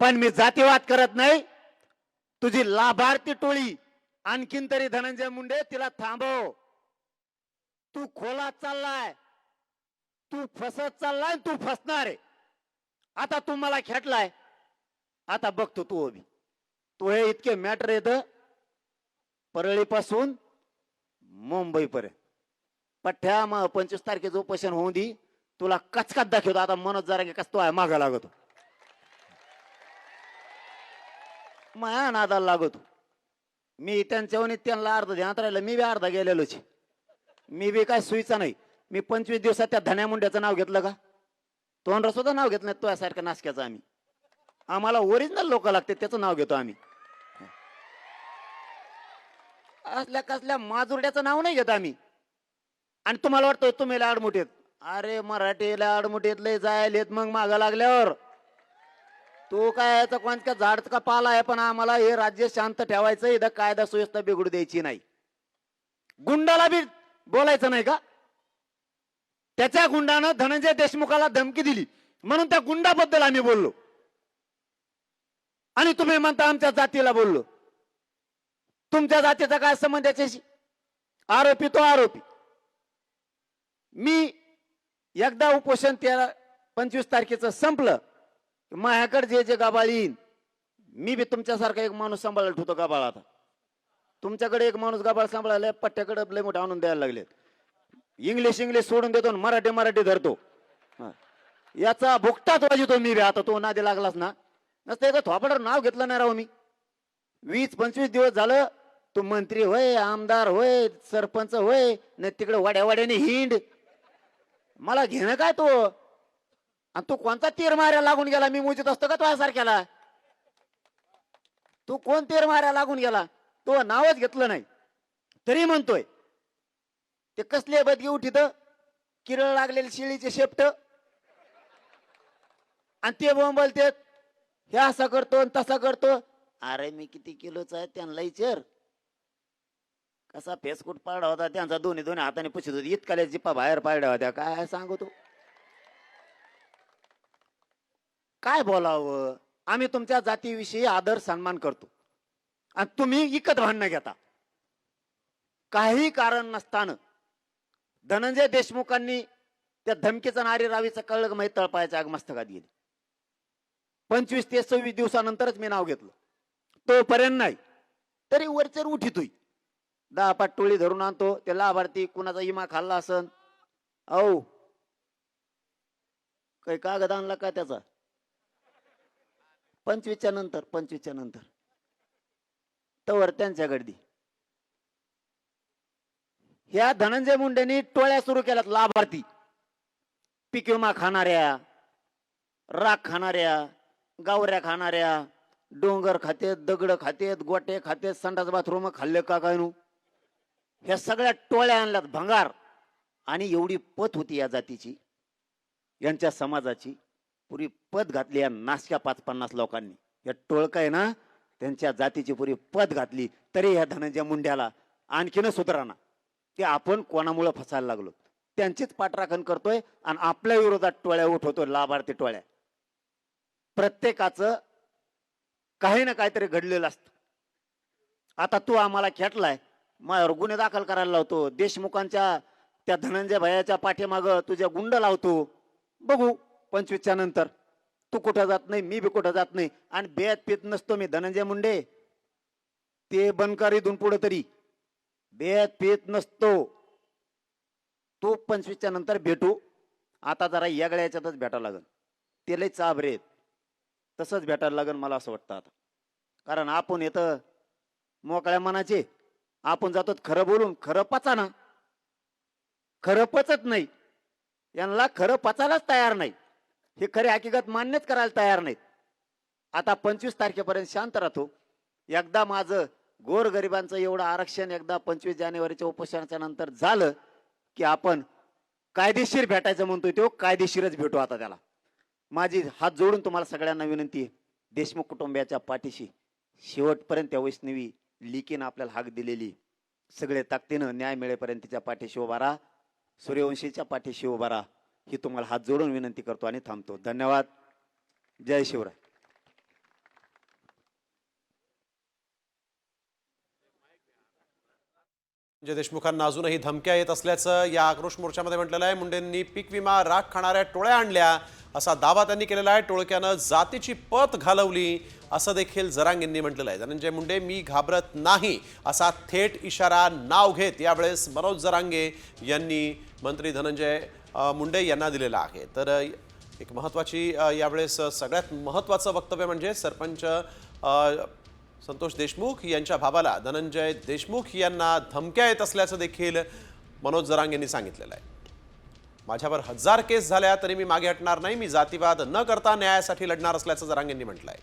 पण मी जातीवाद करत नाही. तुझी लाभार्थी टोळी आणखीन तरी धनंजय मुंडे तिला थांबव. तू खोलात चाललाय, तू फसत चाललाय, तू फसणार आहे. आता तू मला खेटलाय, आता बघतो तू उभी. तू हे इतके मॅटर येत परळीपासून मुंबईपर्यंत पठ्ठ्या 25 तारखेचं उपोषण होऊन दी. तुला कचकात दाखवतो आता. मनोज जरा कस तो आहे मागा लागतो, माया नादाला लागतो. मी त्यांच्यावर त्यांना अर्ध ध्यानात राहिलं, मी बी अर्धा गेलेलोच. मी बी काय सुईचा नाही. मी 25 दिवसात त्या धन्या मुंड्याचं नाव घेतलं का? तोंड सुद्धा नाव घेत नाही तुझ्यासारख्या नासक्याचं. आम्ही आम्हाला ओरिजिनल लोक लागते त्याचं नाव घेतो आम्ही. असल्या कसल्या माजुरड्याचं नाव नाही घेत आम्ही. आणि तुम्हाला वाटतं तुम्ही लाडमुठीत, अरे मराठी लाडमुठीत लय जायलेत मग मागा लागल्यावर. तू काय याचं कोणत्या झाडच का पाला आहे, पण आम्हाला हे राज्य शांत ठेवायचं, इथं कायदा सुव्यवस्था बिघडू द्यायची नाही. गुंडाला बी बोलायचं नाही का? त्याच्या गुंडानं धनंजय देशमुखाला धमकी दिली म्हणून त्या गुंडाबद्दल आम्ही बोललो. आणि तुम्ही म्हणता आमच्या जातीला बोललो. तुमच्या जातीचा काय संबंध त्याच्याशी? आरोपी तो आरोपी. मी एकदा उपोषण 25 तारखेचं संपलं, माझ्याकडे जे जे गाबाळ येईन, मी बी तुमच्यासारखा एक माणूस सांभाळत होतो गाबाळ. आता तुमच्याकडे एक माणूस गाबाळ सांभाळायला पट्ट्याकडे लय मोठे आणून द्यायला लागले. इंग्लिश सोडून देतो, मराठी धरतो. याचा भुकटाच वाजतो मी बी. आता तो नादी लागलास ना, नसतं थोपडर नाव घेतलं नाही राव मी. 20-25 दिवस झालं तू मंत्री होय, आमदार होय, सरपंच होय, नाही तिकडे वाड्यावाड्याने हिंड. मला घेणं काय तो? आणि तू कोणता तीर माऱ्या लागून गेला? मी मोजित असतो का तुझ्यासारख्याला? तू कोण तीर माऱ्या लागून गेला? तो नावच घेतलं नाही तरी म्हणतोय. ते कसले बदगी उठीत किरळ लागलेले शिळीचे शेपट, आणि ते बोंबलते हे असं करतो आणि तसा करतो. अरे मी किती किलोचा आहे त्यांना विचार. कसा फेसकूट पाडा होता त्यांचा, दोन्ही हाताने पुशीत होती, इतकाल्या जिप्पा बाहेर पाडल्या होत्या. काय सांगू तू? काय बोलावं? आम्ही तुमच्या जातीविषयी आदर सन्मान करतो आणि तुम्ही विकत भांडणं घेता. काही कारण नसताना धनंजय देशमुखांनी त्या धमकीचं नारी रावीचं कळलं माहिती तळपायाच्या आगमस्तकात गेली. 25 ते 26 दिवसानंतरच मी नाव घेतलं. तोपर्यंत नाही. तरी वरचर उठितोय 10 पाट टोळी धरून आणतो. ते लाभार्थी कुणाचा इमा खाल्ला असन, औ काही कागद आणला का त्याचा? 25च्या नंतर तवर त्यांच्या गर्दी. ह्या धनंजय मुंडेंनी टोळ्या सुरू केल्यात. लाभार्थी पीक विमा खाणाऱ्या, राख खाणाऱ्या, गावऱ्या खाणाऱ्या, डोंगर खातेत, दगड खातेत, गोटे खातेत, संडास बाथरूम खाल्ले का काय नु, ह्या सगळ्या टोळ्या आणल्यात भंगार. आणि एवढी पत होती या जातीची, यांच्या समाजाची पुरी पत घातली या नाशक्या 5-50 लोकांनी. या टोळका आहे ना, त्यांच्या जातीची पुरी पत घातली. तरी या धनंजय मुंड्याला आणखीन सुधारणा. ते आपण कोणामुळे फसायला लागलो त्यांचीच पाठराखण करतोय आणि आपल्या विरोधात टोळ्या उठवतोय, लाभार्थी टोळ्या. प्रत्येकाचं काही ना काहीतरी घडलेलं असतं. आता तू आम्हाला खेटलाय, माझ्यावर गुन्हे दाखल करायला लावतो. देशमुखांच्या त्या धनंजय भैयाच्या पाठीमाग तुझ्या गुंड लावतो. बघू 25च्या नंतर. तू कुठं जात नाही, मी बी कुठं जात नाही. आणि बेत पीत नसतो मी धनंजय मुंडे. ते बनकर इथून पुढे तरी बेत पीत नसतो. तू 25च्या नंतर भेटू. आता जरा यागळ्या याच्यातच भेटायला लागल. ते लय चाबरेत, तसंच भेटायला लागल मला असं वाटतं आता. कारण आपण येतं मोकळ्या मनाचे, आपण जातो खरं बोलून. खरं पचाना, खरं पचत नाही. यांना खरं पचायलाच तयार नाही. हे खरे हकीकत मान्यच करायला तयार नाहीत. आता 25 तारखेपर्यंत शांत राहतो. एकदा माझं गोरगरिबांचं एवढं आरक्षण एकदा 25 जानेवारीच्या उपोषणाच्या नंतर झालं की आपण कायदेशीर भेटायचं म्हणतोय, तो कायदेशीरच भेटू. आता त्याला माझी हात जोडून तुम्हाला सगळ्यांना विनंती आहे, देशमुख कुटुंबियाच्या पाठीशी शेवटपर्यंत त्या वैष्णवी लिकीनं आपल्याला हाक दिलेली, सगळे ताकदीनं न्याय मिळेपर्यंत तिच्या पाठीशी उभा राहा, सूर्यवंशीच्या पाठीशी उभा राहा, ही तुम्हाला हात जोडून विनंती करतो आणि थांबतो. धन्यवाद. जय शिवराय. संजय देशमुखांना अजूनही धमक्या येत असल्याचं या आक्रोश मोर्चामध्ये म्हटलेलं आहे. मुंडेंनी पीक विमा राख खाणाऱ्या टोळ्या आणल्या असा दावा त्यांनी केलेला आहे. टोळक्यानं जातीची पत घालवली असं देखील जरांगेंनी म्हटलेलं आहे. धनंजय मुंडे मी घाबरत नाही असा थेट इशारा नाव घेत यावेळेस मनोज जरांगे यांनी मंत्री धनंजय मुंडे यांना दिलेला आहे. तर एक महत्त्वाची यावेळेस सगळ्यात महत्त्वाचं वक्तव्य म्हणजे सरपंच संतोष देशमुख यांच्या भावाला धनंजय देशमुख यांना धमक्या येत असल्याचं देखील मनोज जरांगे यांनी सांगितलेलं आहे. माझ्यावर 1000 केस झाल्या तरी मी मागे हटणार नाही. मी जातीवाद न करता न्यायासाठी लढणार असल्याचं जरांगे यांनी म्हटलं आहे.